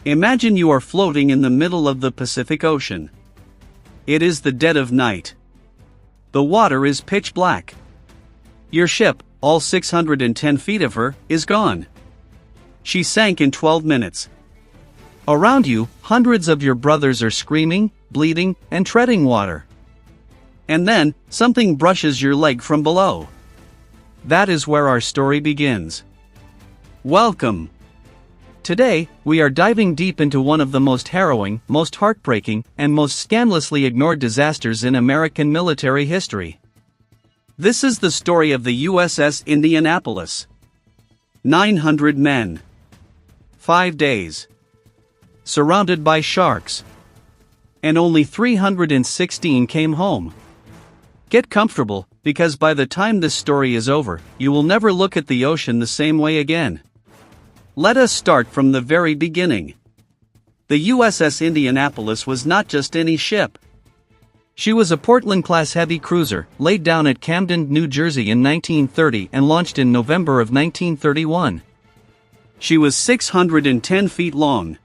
Imagine you are floating in the middle of the Pacific Ocean. It is the dead of night. The water is pitch black. Your ship, all 610 feet of her, is gone. She sank in 12 minutes. Around you, hundreds of your brothers are screaming, bleeding, and treading water. And then, something brushes your leg from below. That is where our story begins. Welcome. Today, we are diving deep into one of the most harrowing, most heartbreaking, and most scandalously ignored disasters in American military history. This is the story of the USS Indianapolis. 900 men. 5 days. Surrounded by sharks. And only 316 came home. Get comfortable, because by the time this story is over, you will never look at the ocean the same way again. Let us start from the very beginning. The USS Indianapolis was not just any ship. She was a Portland-class heavy cruiser, laid down at Camden, New Jersey in 1930 and launched in November of 1931. She was 610 feet long.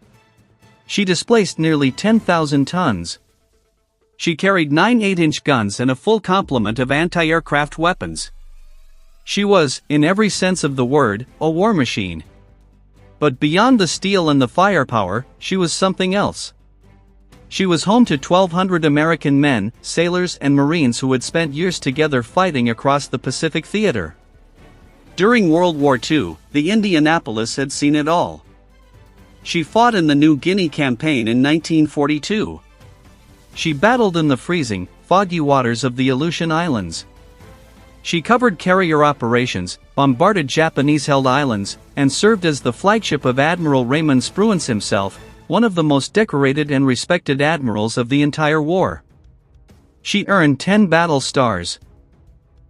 She displaced nearly 10,000 tons. She carried 9 8-inch guns and a full complement of anti-aircraft weapons. She was, in every sense of the word, a war machine. But beyond the steel and the firepower, she was something else. She was home to 1,200 American men, sailors and Marines who had spent years together fighting across the Pacific theater. During World War II, the Indianapolis had seen it all. She fought in the New Guinea campaign in 1942. She battled in the freezing, foggy waters of the Aleutian Islands. She covered carrier operations, bombarded Japanese-held islands, and served as the flagship of Admiral Raymond Spruance himself, one of the most decorated and respected admirals of the entire war. She earned 10 battle stars.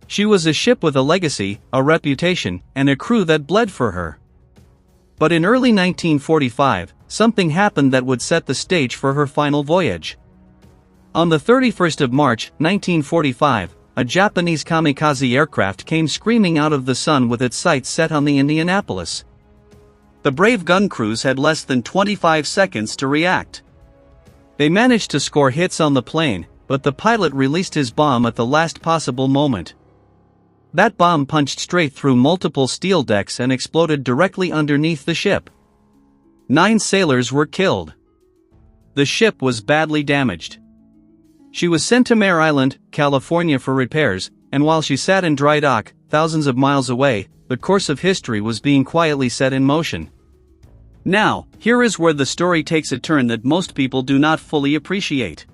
She was a ship with a legacy, a reputation, and a crew that bled for her. But in early 1945, something happened that would set the stage for her final voyage. On the 31st of March, 1945, a Japanese kamikaze aircraft came screaming out of the sun with its sights set on the Indianapolis. The brave gun crews had less than 25 seconds to react. They managed to score hits on the plane, but the pilot released his bomb at the last possible moment. That bomb punched straight through multiple steel decks and exploded directly underneath the ship. 9 sailors were killed. The ship was badly damaged. She was sent to Mare Island, California for repairs, and while she sat in dry dock, thousands of miles away, the course of history was being quietly set in motion. Now, here is where the story takes a turn that most people do not fully appreciate.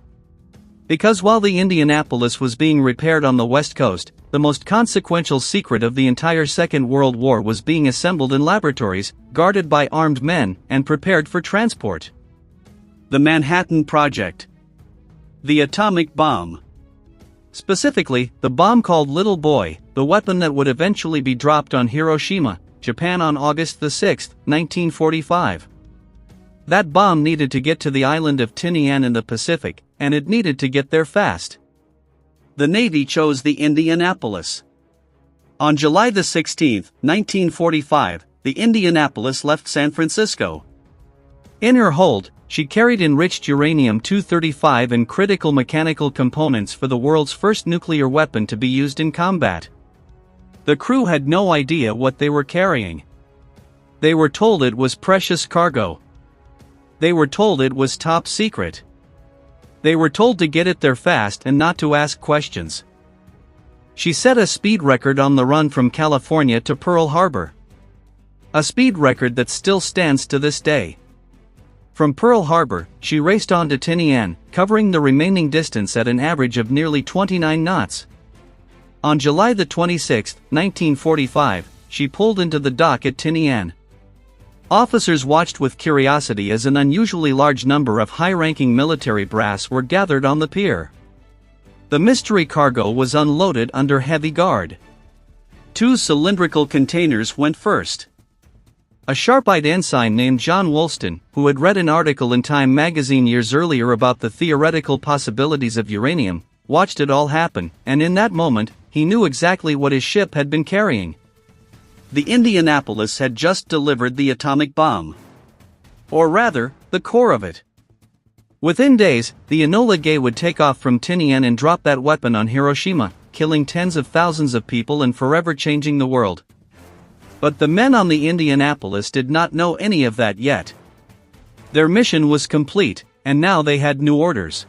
Because while the Indianapolis was being repaired on the West Coast, the most consequential secret of the entire Second World War was being assembled in laboratories, guarded by armed men, and prepared for transport. The Manhattan Project. The atomic bomb. Specifically, the bomb called Little Boy, the weapon that would eventually be dropped on Hiroshima, Japan on August 6, 1945. That bomb needed to get to the island of Tinian in the Pacific, and it needed to get there fast. The Navy chose the Indianapolis. On July 16, 1945, the Indianapolis left San Francisco. In her hold, she carried enriched uranium-235 and critical mechanical components for the world's first nuclear weapon to be used in combat. The crew had no idea what they were carrying. They were told it was precious cargo. They were told it was top secret. They were told to get it there fast and not to ask questions. She set a speed record on the run from California to Pearl Harbor. A speed record that still stands to this day. From Pearl Harbor, she raced on to Tinian, covering the remaining distance at an average of nearly 29 knots. On July 26, 1945, she pulled into the dock at Tinian. Officers watched with curiosity as an unusually large number of high-ranking military brass were gathered on the pier. The mystery cargo was unloaded under heavy guard. 2 cylindrical containers went first. A sharp-eyed ensign named John Woolston, who had read an article in Time magazine years earlier about the theoretical possibilities of uranium, watched it all happen, and in that moment, he knew exactly what his ship had been carrying. The Indianapolis had just delivered the atomic bomb. Or rather, the core of it. Within days, the Enola Gay would take off from Tinian and drop that weapon on Hiroshima, killing tens of thousands of people and forever changing the world. But the men on the Indianapolis did not know any of that yet. Their mission was complete, and now they had new orders.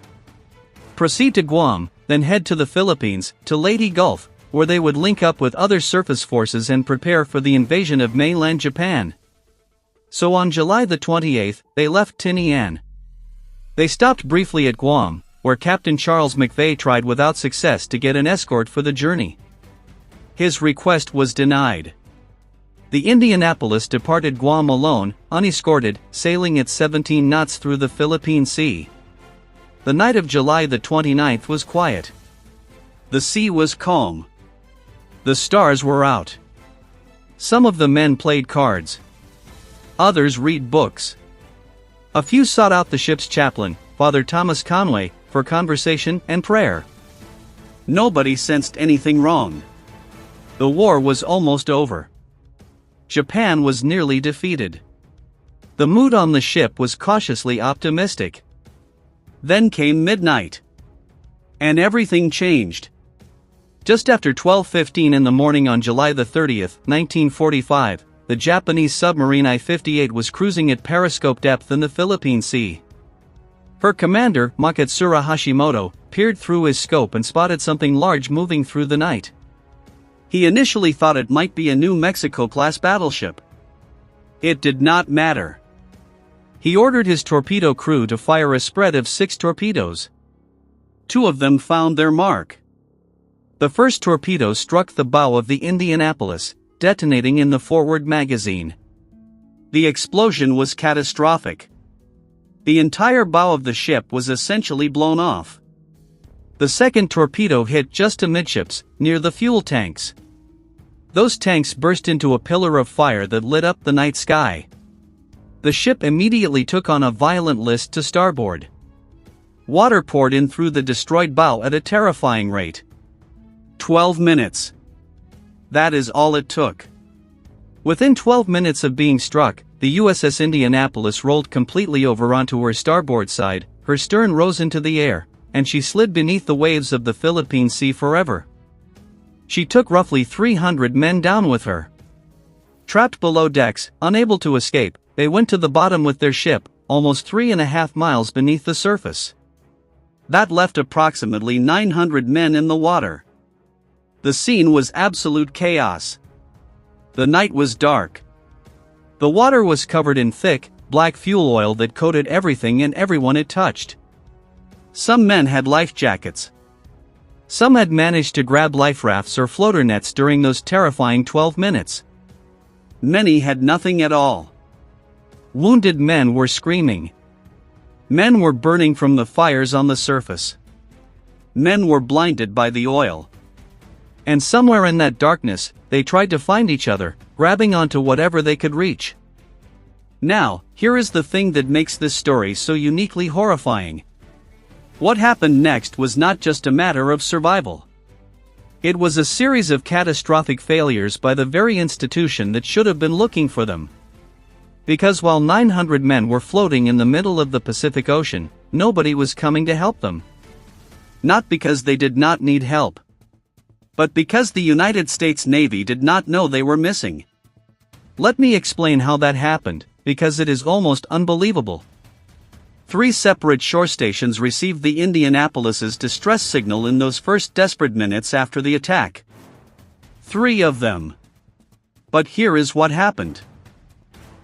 Proceed to Guam, then head to the Philippines, to Leyte Gulf, where they would link up with other surface forces and prepare for the invasion of mainland Japan. So on July the 28th, they left Tinian. They stopped briefly at Guam, where Captain Charles McVeigh tried without success to get an escort for the journey. His request was denied. The Indianapolis departed Guam alone, unescorted, sailing at 17 knots through the Philippine Sea. The night of July the 29th was quiet. The sea was calm. The stars were out. Some of the men played cards. Others read books. A few sought out the ship's chaplain, Father Thomas Conway, for conversation and prayer. Nobody sensed anything wrong. The war was almost over. Japan was nearly defeated. The mood on the ship was cautiously optimistic. Then came midnight. And everything changed. Just after 12:15 in the morning on July the 30th, 1945, the Japanese submarine I-58 was cruising at periscope depth in the Philippine Sea. Her commander, Makatsura Hashimoto, peered through his scope and spotted something large moving through the night. He initially thought it might be a New Mexico-class battleship. It did not matter. He ordered his torpedo crew to fire a spread of 6 torpedoes. 2 of them found their mark. The first torpedo struck the bow of the Indianapolis, detonating in the forward magazine. The explosion was catastrophic. The entire bow of the ship was essentially blown off. The second torpedo hit just amidships, near the fuel tanks. Those tanks burst into a pillar of fire that lit up the night sky. The ship immediately took on a violent list to starboard. Water poured in through the destroyed bow at a terrifying rate. 12 minutes. That is all it took. Within 12 minutes of being struck, the USS Indianapolis rolled completely over onto her starboard side, her stern rose into the air, and she slid beneath the waves of the Philippine Sea forever. She took roughly 300 men down with her. Trapped below decks, unable to escape, they went to the bottom with their ship, almost 3.5 miles beneath the surface. That left approximately 900 men in the water. The scene was absolute chaos. The night was dark. The water was covered in thick, black fuel oil that coated everything and everyone it touched. Some men had life jackets. Some had managed to grab life rafts or floater nets during those terrifying 12 minutes. Many had nothing at all. Wounded men were screaming. Men were burning from the fires on the surface. Men were blinded by the oil. And somewhere in that darkness, they tried to find each other, grabbing onto whatever they could reach. Now, here is the thing that makes this story so uniquely horrifying. What happened next was not just a matter of survival. It was a series of catastrophic failures by the very institution that should have been looking for them. Because while 900 men were floating in the middle of the Pacific Ocean, nobody was coming to help them. Not because they did not need help, but because the United States Navy did not know they were missing. Let me explain how that happened, because it is almost unbelievable. 3 separate shore stations received the Indianapolis's distress signal in those first desperate minutes after the attack. 3 of them. But here is what happened.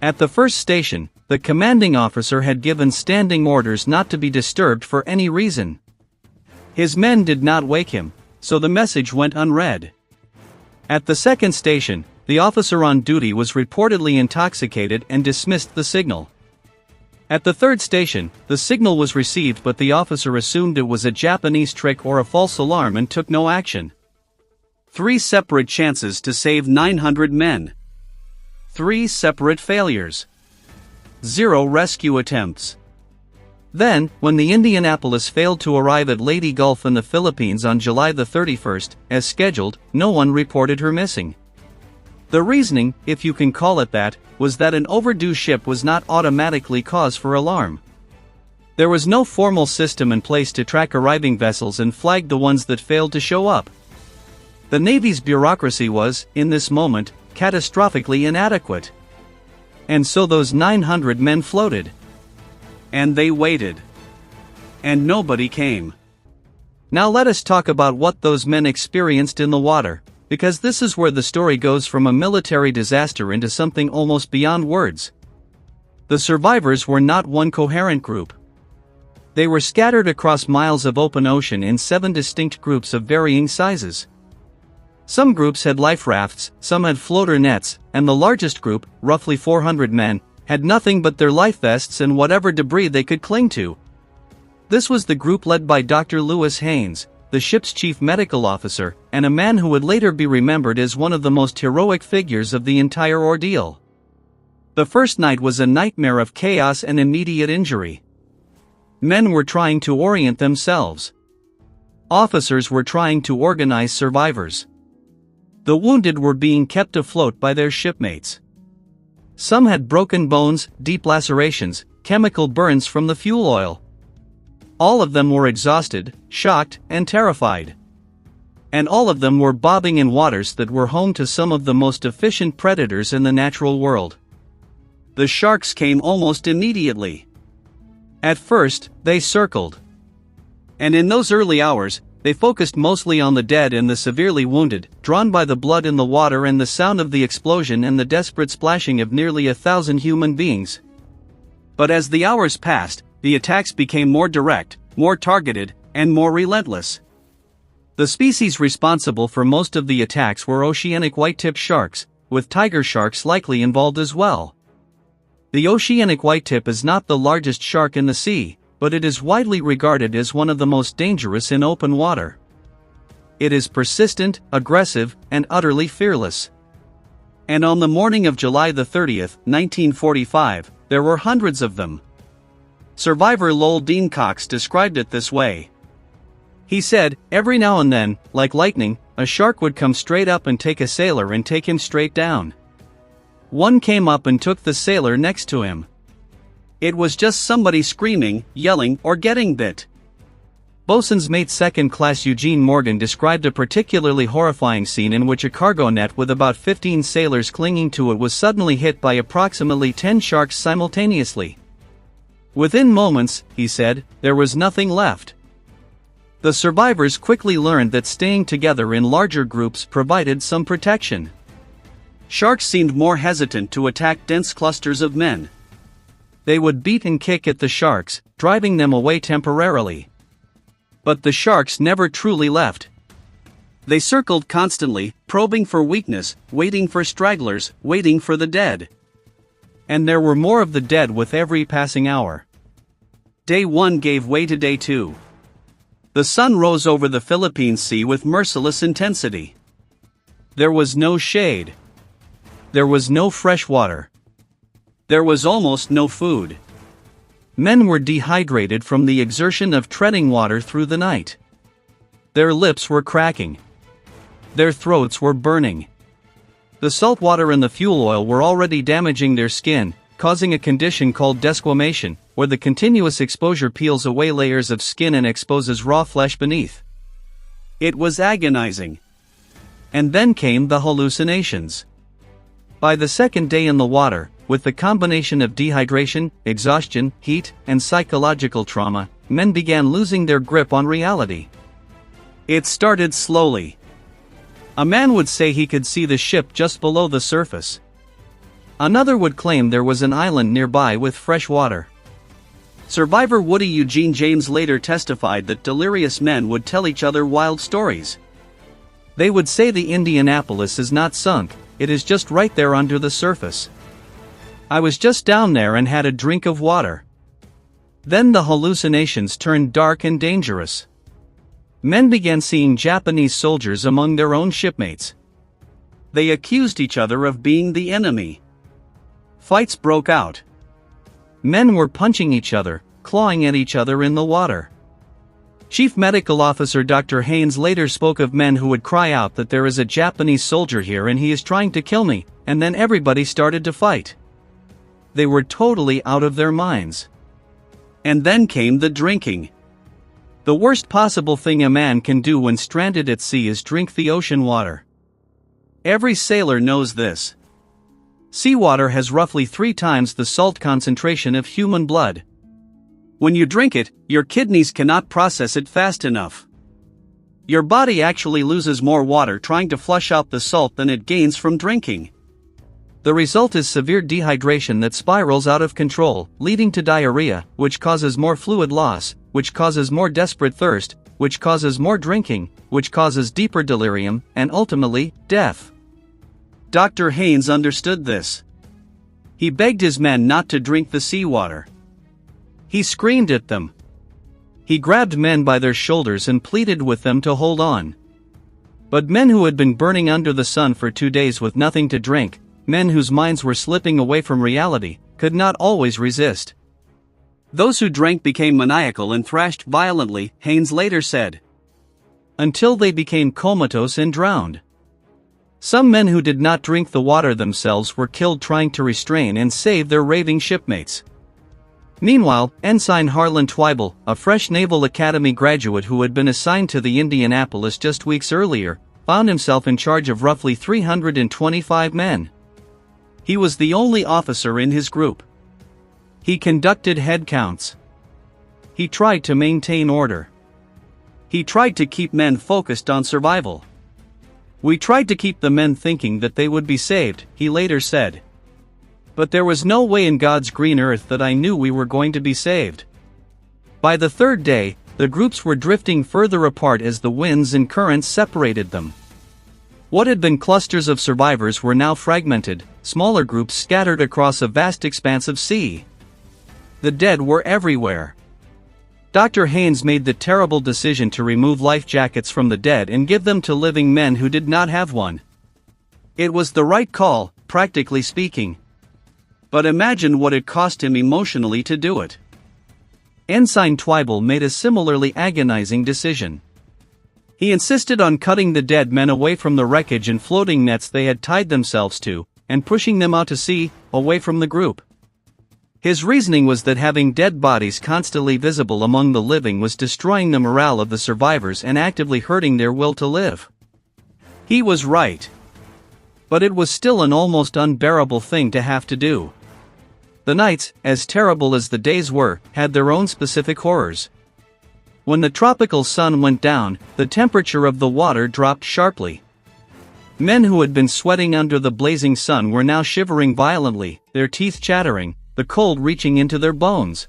At the first station, the commanding officer had given standing orders not to be disturbed for any reason. His men did not wake him, so the message went unread. At the second station, the officer on duty was reportedly intoxicated and dismissed the signal. At the third station, the signal was received but the officer assumed it was a Japanese trick or a false alarm and took no action. 3 separate chances to save 900 men. 3 separate failures. 0 rescue attempts. Then, when the Indianapolis failed to arrive at Leyte Gulf in the Philippines on July the 31st, as scheduled, no one reported her missing. The reasoning, if you can call it that, was that an overdue ship was not automatically cause for alarm. There was no formal system in place to track arriving vessels and flag the ones that failed to show up. The Navy's bureaucracy was, in this moment, catastrophically inadequate. And so those 900 men floated. And they waited. And nobody came. Now let us talk about what those men experienced in the water, because this is where the story goes from a military disaster into something almost beyond words. The survivors were not one coherent group. They were scattered across miles of open ocean in 7 distinct groups of varying sizes. Some groups had life rafts, some had floater nets, and the largest group, roughly 400 men, had nothing but their life vests and whatever debris they could cling to. This was the group led by Dr. Lewis Haynes, the ship's chief medical officer, and a man who would later be remembered as one of the most heroic figures of the entire ordeal. The first night was a nightmare of chaos and immediate injury. Men were trying to orient themselves. Officers were trying to organize survivors. The wounded were being kept afloat by their shipmates. Some had broken bones, deep lacerations, chemical burns from the fuel oil. All of them were exhausted, shocked, and terrified. And all of them were bobbing in waters that were home to some of the most efficient predators in the natural world. The sharks came almost immediately. At first, they circled. And in those early hours, they focused mostly on the dead and the severely wounded, drawn by the blood in the water and the sound of the explosion and the desperate splashing of nearly 1,000 human beings. But as the hours passed, the attacks became more direct, more targeted, and more relentless. The species responsible for most of the attacks were oceanic white-tipped sharks, with tiger sharks likely involved as well. The oceanic whitetip is not the largest shark in the sea, but it is widely regarded as one of the most dangerous in open water. It is persistent, aggressive, and utterly fearless. And on the morning of July 30th, 1945, there were hundreds of them. Survivor Lowell Dean Cox described it this way. He said, "Every now and then, like lightning, a shark would come straight up and take a sailor and take him straight down. One came up and took the sailor next to him. It was just somebody screaming, yelling, or getting bit." Bosun's mate Second Class Eugene Morgan described a particularly horrifying scene in which a cargo net with about 15 sailors clinging to it was suddenly hit by approximately 10 sharks simultaneously. Within moments, he said, there was nothing left. The survivors quickly learned that staying together in larger groups provided some protection. Sharks seemed more hesitant to attack dense clusters of men. They would beat and kick at the sharks, driving them away temporarily. But the sharks never truly left. They circled constantly, probing for weakness, waiting for stragglers, waiting for the dead. And there were more of the dead with every passing hour. Day 1 gave way to day 2. The sun rose over the Philippine Sea with merciless intensity. There was no shade. There was no fresh water. There was almost no food. Men were dehydrated from the exertion of treading water through the night. Their lips were cracking. Their throats were burning. The salt water and the fuel oil were already damaging their skin, causing a condition called desquamation, where the continuous exposure peels away layers of skin and exposes raw flesh beneath. It was agonizing. And then came the hallucinations. By the second day in the water, with the combination of dehydration, exhaustion, heat, and psychological trauma, men began losing their grip on reality. It started slowly. A man would say he could see the ship just below the surface. Another would claim there was an island nearby with fresh water. Survivor Woody Eugene James later testified that delirious men would tell each other wild stories. They would say the Indianapolis is not sunk, it is just right there under the surface. I was just down there and had a drink of water. Then the hallucinations turned dark and dangerous. Men began seeing Japanese soldiers among their own shipmates. They accused each other of being the enemy. Fights broke out. Men were punching each other, clawing at each other in the water. Chief Medical Officer Dr. Haynes later spoke of men who would cry out that there is a Japanese soldier here and he is trying to kill me, and then everybody started to fight. They were totally out of their minds. And then came the drinking. The worst possible thing a man can do when stranded at sea is drink the ocean water. Every sailor knows this. Seawater has roughly 3 times the salt concentration of human blood. When you drink it, your kidneys cannot process it fast enough. Your body actually loses more water trying to flush out the salt than it gains from drinking. The result is severe dehydration that spirals out of control, leading to diarrhea, which causes more fluid loss, which causes more desperate thirst, which causes more drinking, which causes deeper delirium, and ultimately, death. Dr. Haynes understood this. He begged his men not to drink the seawater. He screamed at them. He grabbed men by their shoulders and pleaded with them to hold on. But men who had been burning under the sun for 2 days with nothing to drink, men whose minds were slipping away from reality, could not always resist. Those who drank became maniacal and thrashed violently, Haynes later said, until they became comatose and drowned. Some men who did not drink the water themselves were killed trying to restrain and save their raving shipmates. Meanwhile, Ensign Harlan Twible, a fresh Naval Academy graduate who had been assigned to the Indianapolis just weeks earlier, found himself in charge of roughly 325 men. He was the only officer in his group. He conducted head counts. He tried to maintain order. He tried to keep men focused on survival. We tried to keep the men thinking that they would be saved, he later said. But there was no way in God's green earth that I knew we were going to be saved. By the 3rd day, the groups were drifting further apart as the winds and currents separated them. What had been clusters of survivors were now fragmented, smaller groups scattered across a vast expanse of sea. The dead were everywhere. Dr. Haynes made the terrible decision to remove life jackets from the dead and give them to living men who did not have one. It was the right call, practically speaking. But imagine what it cost him emotionally to do it. Ensign Twible made a similarly agonizing decision. He insisted on cutting the dead men away from the wreckage and floating nets they had tied themselves to, and pushing them out to sea, away from the group. His reasoning was that having dead bodies constantly visible among the living was destroying the morale of the survivors and actively hurting their will to live. He was right. But it was still an almost unbearable thing to have to do. The nights, as terrible as the days were, had their own specific horrors. When the tropical sun went down, the temperature of the water dropped sharply. Men who had been sweating under the blazing sun were now shivering violently, their teeth chattering, the cold reaching into their bones.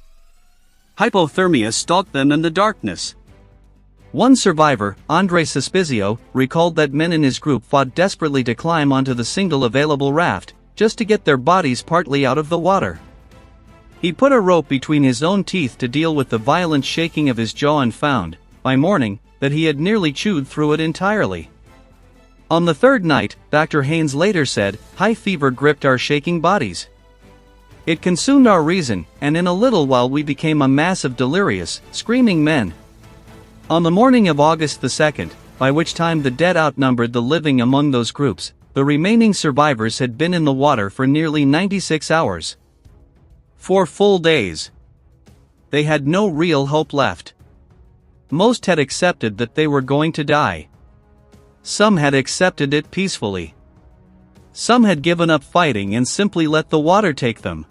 Hypothermia stalked them in the darkness. One survivor, Andre Suspizio, recalled that men in his group fought desperately to climb onto the single available raft, just to get their bodies partly out of the water. He put a rope between his own teeth to deal with the violent shaking of his jaw and found, by morning, that he had nearly chewed through it entirely. On the 3rd night, Dr. Haynes later said, high fever gripped our shaking bodies. It consumed our reason, and in a little while we became a mass of delirious, screaming men. On the morning of August the 2nd, by which time the dead outnumbered the living among those groups, the remaining survivors had been in the water for nearly 96 hours. 4 full days. They had no real hope left. Most had accepted that they were going to die. Some had accepted it peacefully. Some had given up fighting and simply let the water take them.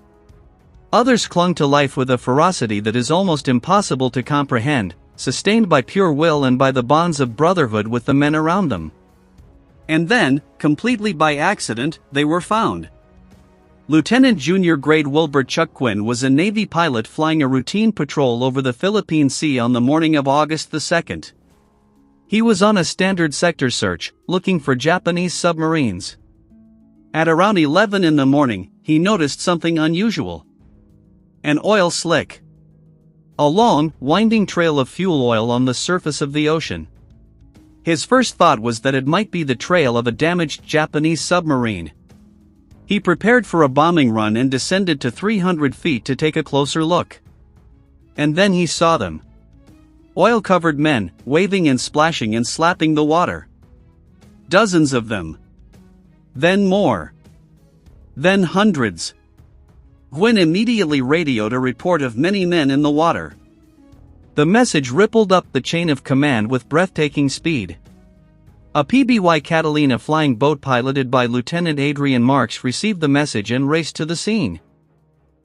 Others clung to life with a ferocity that is almost impossible to comprehend, sustained by pure will and by the bonds of brotherhood with the men around them. And then, completely by accident, they were found. Lieutenant Junior Grade Wilbur Chuck Quinn was a Navy pilot flying a routine patrol over the Philippine Sea on the morning of August the 2nd. He was on a standard sector search, looking for Japanese submarines. At around 11 in the morning, he noticed something unusual. An oil slick. A long, winding trail of fuel oil on the surface of the ocean. His first thought was that it might be the trail of a damaged Japanese submarine. He prepared for a bombing run and descended to 300 feet to take a closer look. And then he saw them. Oil-covered men, waving and splashing and slapping the water. Dozens of them. Then more. Then hundreds. Gwyn immediately radioed a report of many men in the water. The message rippled up the chain of command with breathtaking speed. A PBY Catalina flying boat piloted by Lieutenant Adrian Marks received the message and raced to the scene.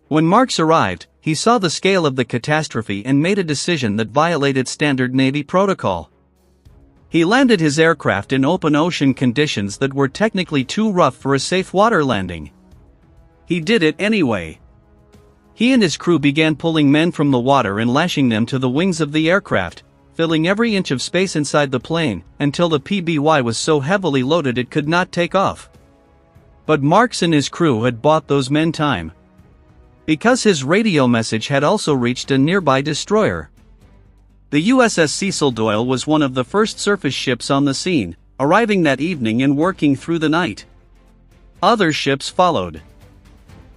When Marks arrived, he saw the scale of the catastrophe and made a decision that violated standard Navy protocol. He landed his aircraft in open ocean conditions that were technically too rough for a safe water landing. He did it anyway. He and his crew began pulling men from the water and lashing them to the wings of the aircraft, filling every inch of space inside the plane, until the PBY was so heavily loaded it could not take off. But Marks and his crew had bought those men time. Because his radio message had also reached a nearby destroyer. The USS Cecil Doyle was one of the first surface ships on the scene, arriving that evening and working through the night. Other ships followed.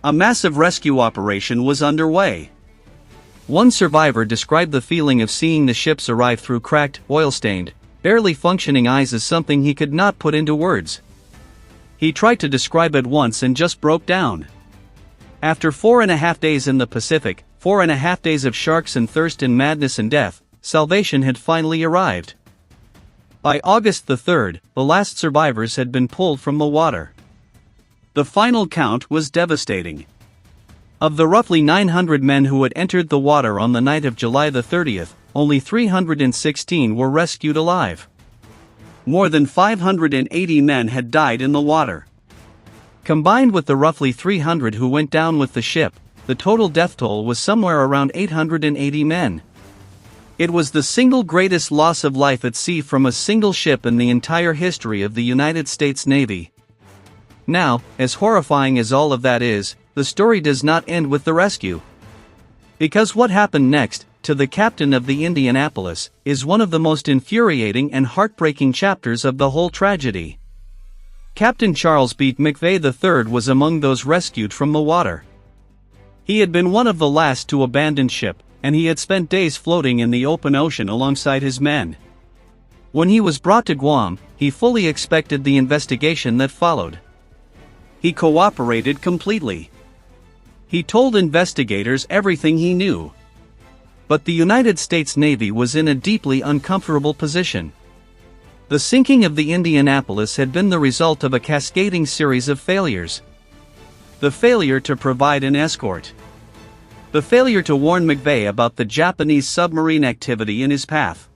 A massive rescue operation was underway. One survivor described the feeling of seeing the ships arrive through cracked, oil-stained, barely functioning eyes as something he could not put into words. He tried to describe it once and just broke down. After 4.5 days in the Pacific, 4.5 days of sharks and thirst and madness and death, salvation had finally arrived. By August the 3rd, the last survivors had been pulled from the water. The final count was devastating. Of the roughly 900 men who had entered the water on the night of July the 30th, only 316 were rescued alive. More than 580 men had died in the water. Combined with the roughly 300 who went down with the ship, the total death toll was somewhere around 880 men. It was the single greatest loss of life at sea from a single ship in the entire history of the United States Navy. Now, as horrifying as all of that is, the story does not end with the rescue. Because what happened next, to the captain of the Indianapolis, is one of the most infuriating and heartbreaking chapters of the whole tragedy. Captain Charles B. McVay III was among those rescued from the water. He had been one of the last to abandon ship, and he had spent days floating in the open ocean alongside his men. When he was brought to Guam, he fully expected the investigation that followed. He cooperated completely. He told investigators everything he knew. But the United States Navy was in a deeply uncomfortable position. The sinking of the Indianapolis had been the result of a cascading series of failures. The failure to provide an escort. The failure to warn McVay about the Japanese submarine activity in his path.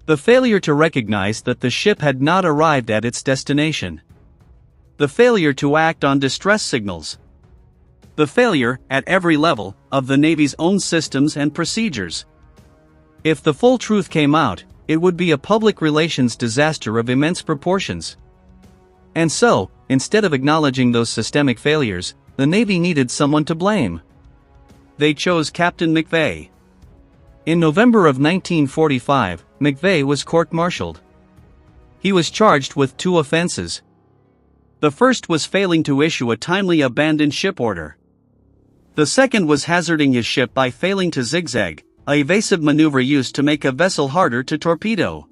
The failure to recognize that the ship had not arrived at its destination. The failure to act on distress signals. The failure, at every level, of the Navy's own systems and procedures. If the full truth came out, it would be a public relations disaster of immense proportions. And so, instead of acknowledging those systemic failures, the Navy needed someone to blame. They chose Captain McVay. In November of 1945, McVay was court-martialed. He was charged with 2 offenses. The first was failing to issue a timely abandoned ship order. The second was hazarding his ship by failing to zigzag, an evasive maneuver used to make a vessel harder to torpedo.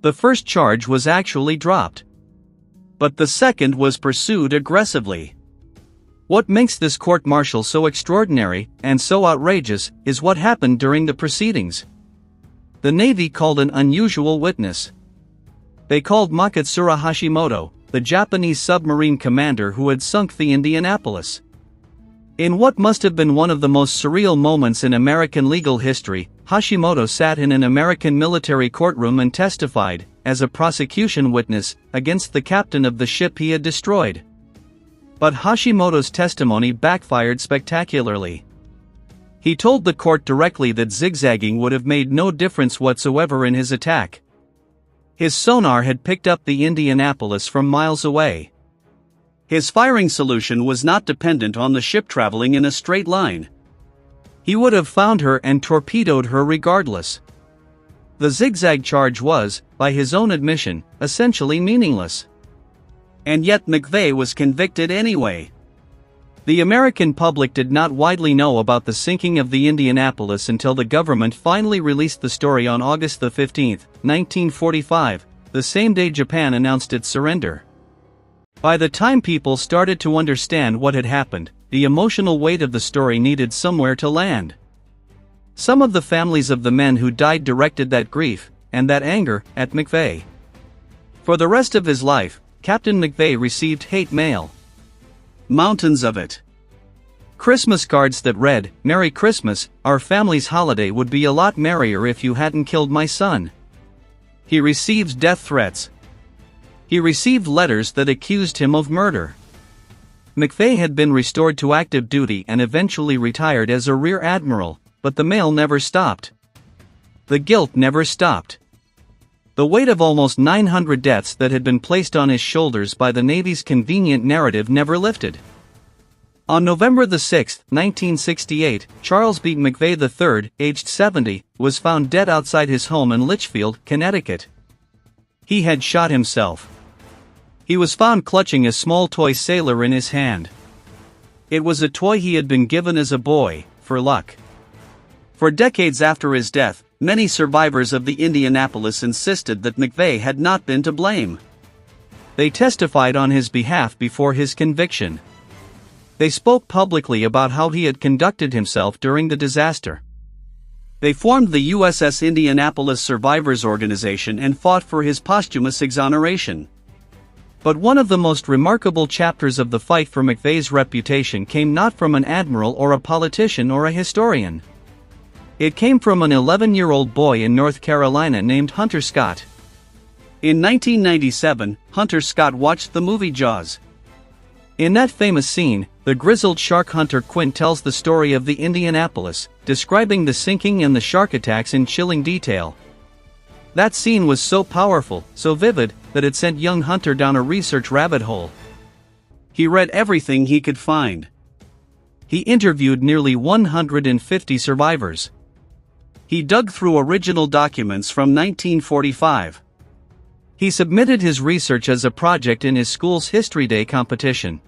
The first charge was actually dropped. But the second was pursued aggressively. What makes this court-martial so extraordinary and so outrageous is what happened during the proceedings. The Navy called an unusual witness. They called Makatsura Hashimoto, the Japanese submarine commander who had sunk the Indianapolis. In what must have been one of the most surreal moments in American legal history, Hashimoto sat in an American military courtroom and testified, as a prosecution witness, against the captain of the ship he had destroyed. But Hashimoto's testimony backfired spectacularly. He told the court directly that zigzagging would have made no difference whatsoever in his attack. His sonar had picked up the Indianapolis from miles away. His firing solution was not dependent on the ship traveling in a straight line. He would have found her and torpedoed her regardless. The zigzag charge was, by his own admission, essentially meaningless. And yet McVay was convicted anyway. The American public did not widely know about the sinking of the Indianapolis until the government finally released the story on August 15, 1945, the same day Japan announced its surrender. By the time people started to understand what had happened, the emotional weight of the story needed somewhere to land. Some of the families of the men who died directed that grief, and that anger, at McVeigh. For the rest of his life, Captain McVeigh received hate mail. Mountains of it. Christmas cards that read, "Merry Christmas, our family's holiday would be a lot merrier if you hadn't killed my son." He received death threats. He received letters that accused him of murder. McVeigh had been restored to active duty and eventually retired as a rear admiral, but the mail never stopped. The guilt never stopped. The weight of almost 900 deaths that had been placed on his shoulders by the Navy's convenient narrative never lifted. On November 6, 1968, Charles B. McVeigh III, aged 70, was found dead outside his home in Litchfield, Connecticut. He had shot himself. He was found clutching a small toy sailor in his hand. It was a toy he had been given as a boy, for luck. For decades after his death, many survivors of the Indianapolis insisted that McVeigh had not been to blame. They testified on his behalf before his conviction. They spoke publicly about how he had conducted himself during the disaster. They formed the USS Indianapolis Survivors Organization and fought for his posthumous exoneration. But one of the most remarkable chapters of the fight for McVeigh's reputation came not from an admiral or a politician or a historian. It came from an 11-year-old boy in North Carolina named Hunter Scott. In 1997, Hunter Scott watched the movie Jaws. In that famous scene, the grizzled shark hunter Quint tells the story of the Indianapolis, describing the sinking and the shark attacks in chilling detail. That scene was so powerful, so vivid, that it sent young Hunter down a research rabbit hole. He read everything he could find. He interviewed nearly 150 survivors. He dug through original documents from 1945. He submitted his research as a project in his school's History Day competition.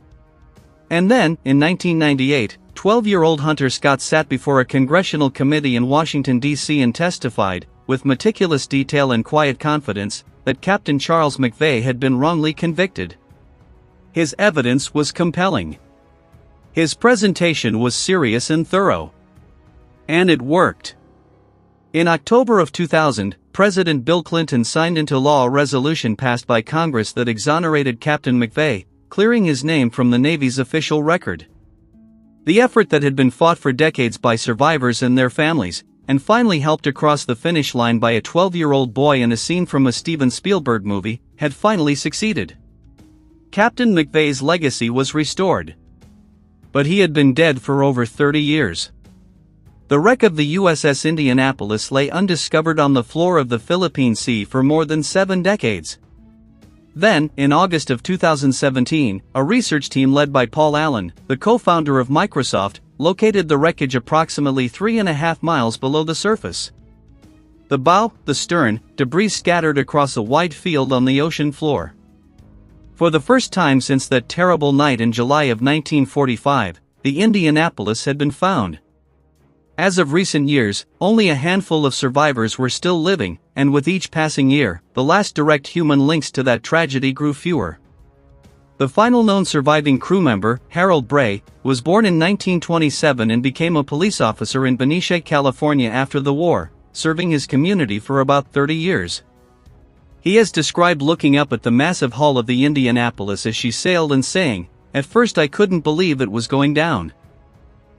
And then, in 1998, 12-year-old Hunter Scott sat before a congressional committee in Washington, D.C. and testified, with meticulous detail and quiet confidence, that Captain Charles McVeigh had been wrongly convicted. His evidence was compelling. His presentation was serious and thorough. And it worked. In October of 2000, President Bill Clinton signed into law a resolution passed by Congress that exonerated Captain McVeigh, clearing his name from the Navy's official record. The effort that had been fought for decades by survivors and their families, and finally helped across the finish line by a 12-year-old boy in a scene from a Steven Spielberg movie, had finally succeeded. Captain McVeigh's legacy was restored. But he had been dead for over 30 years. The wreck of the USS Indianapolis lay undiscovered on the floor of the Philippine Sea for more than 7 decades. Then, in August of 2017, a research team led by Paul Allen, the co-founder of Microsoft, located the wreckage approximately 3.5 miles below the surface. The bow, the stern, debris scattered across a wide field on the ocean floor. For the first time since that terrible night in July of 1945, the Indianapolis had been found. As of recent years, only a handful of survivors were still living, and with each passing year, the last direct human links to that tragedy grew fewer. The final known surviving crew member, Harold Bray, was born in 1927 and became a police officer in Benicia, California after the war, serving his community for about 30 years. He has described looking up at the massive hull of the Indianapolis as she sailed and saying, "At first I couldn't believe it was going down.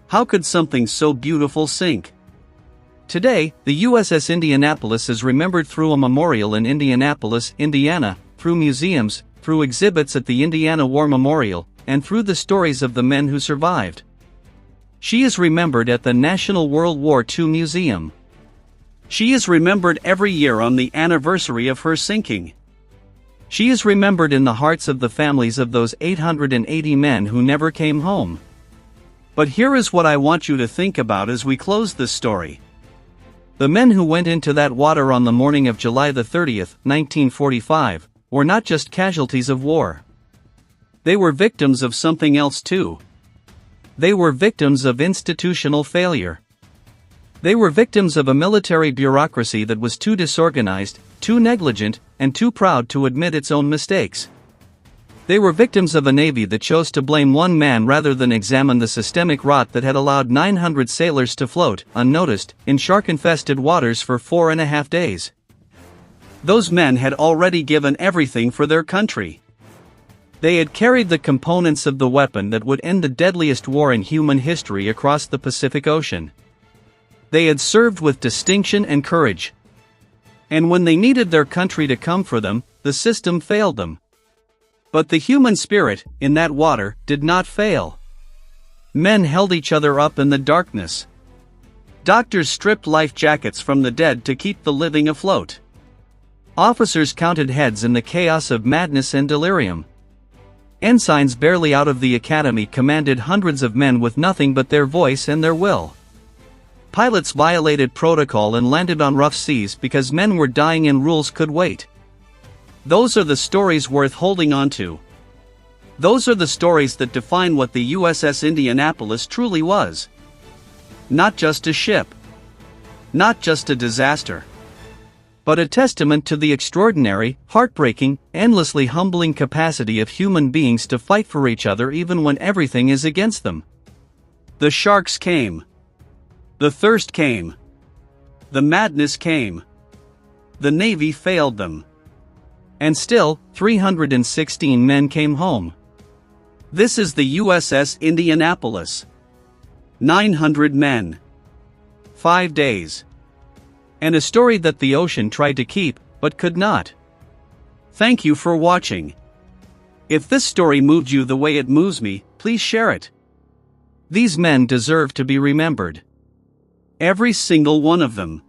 How could something so beautiful sink?" Today, the USS Indianapolis is remembered through a memorial in Indianapolis, Indiana, through museums, through exhibits at the Indiana War Memorial, and through the stories of the men who survived. She is remembered at the National World War II Museum. She is remembered every year on the anniversary of her sinking. She is remembered in the hearts of the families of those 880 men who never came home. But here is what I want you to think about as we close this story. The men who went into that water on the morning of July 30, 1945, were not just casualties of war. They were victims of something else too. They were victims of institutional failure. They were victims of a military bureaucracy that was too disorganized, too negligent, and too proud to admit its own mistakes. They were victims of a navy that chose to blame one man rather than examine the systemic rot that had allowed 900 sailors to float, unnoticed, in shark-infested waters for 4.5 days. Those men had already given everything for their country. They had carried the components of the weapon that would end the deadliest war in human history across the Pacific Ocean. They had served with distinction and courage. And when they needed their country to come for them, the system failed them. But the human spirit, in that water, did not fail. Men held each other up in the darkness. Doctors stripped life jackets from the dead to keep the living afloat. Officers counted heads in the chaos of madness and delirium. Ensigns barely out of the academy commanded hundreds of men with nothing but their voice and their will. Pilots violated protocol and landed on rough seas because men were dying and rules could wait. Those are the stories worth holding on to. Those are the stories that define what the USS Indianapolis truly was. Not just a ship. Not just a disaster. But a testament to the extraordinary, heartbreaking, endlessly humbling capacity of human beings to fight for each other even when everything is against them. The sharks came. The thirst came. The madness came. The Navy failed them. And still, 316 men came home. This is the USS Indianapolis. 900 men. 5 days. And a story that the ocean tried to keep, but could not. Thank you for watching. If this story moved you the way it moves me, please share it. These men deserve to be remembered. Every single one of them.